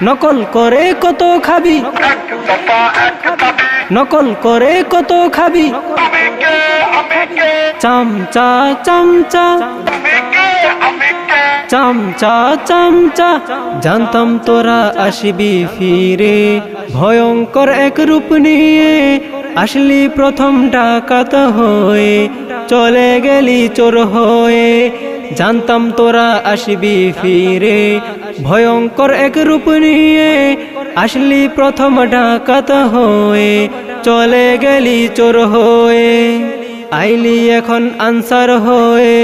নকল করে কত খাবি, নকল করে কত খাবি, চামচা চামচা চামচা চামচা। জানতাম তোরা আসবি ফিরে, ভয়ঙ্কর এক রূপ নিয়ে। আসলি প্রথম ডাকাত হয়ে, চলে গেলি চোর হয়ে। জানতাম তোরা আসবি ফিরে, ভয়ঙ্কর এক রূপ নিয়ে। আসলি প্রথম ডাকাত হয়ে, চলে গেলি চোর হয়ে। আইলি এখন আনসার হয়ে,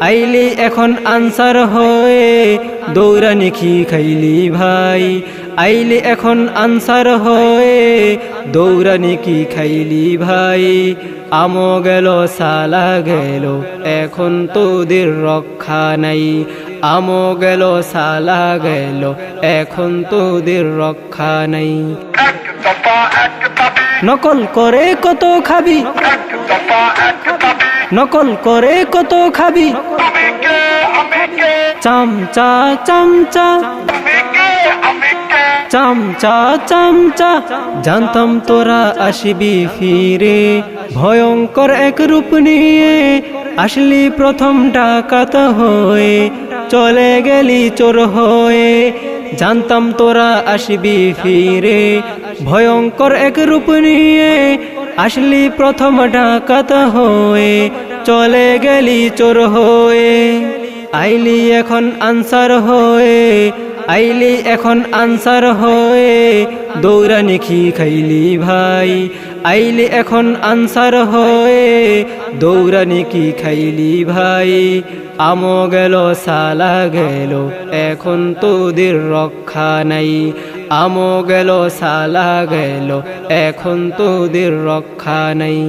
আইলি এখন আনসার হয়ে। দৌড়ানি কি খাইলি ভাই, আইলি এখন আনসার হয়ে। দৌড়ানি কি খাইলি ভাই। আমো গেল সালা গেল, এখন তোদের রক্ষা নাই। আমো গেল সালা গেল, এখন তোদের রক্ষা নাই। নকল করে কত খাবি, নকল করে কত খাবি, চামচা চামচা চামচা চামচা। জানতাম তোরা আসবি ফিরে, ভয়ঙ্কর এক রূপ নিয়ে। আসলি প্রথম ডাকাত হয়ে, চলে গেলি চোর হয়ে। জানতাম তোরা আসবি ফিরে, ভয়ঙ্কর এক রূপ নিয়ে। আসলি প্রথম ডাকাত হয়ে, চলে গেলি চোর হয়ে। আইলি এখন আনসার হয়ে, আইলি এখন আনসার হয়ে। দৌড়ানি কি খাইলি ভাই, আইলি এখন আনসার হয়ে। দৌড়ানি কি খাইলি ভাই। আমো গেল সালা গেল, এখন তোদের রক্ষা নাই। আমো গেল সালা গেল, এখন তোদের রক্ষা নাই।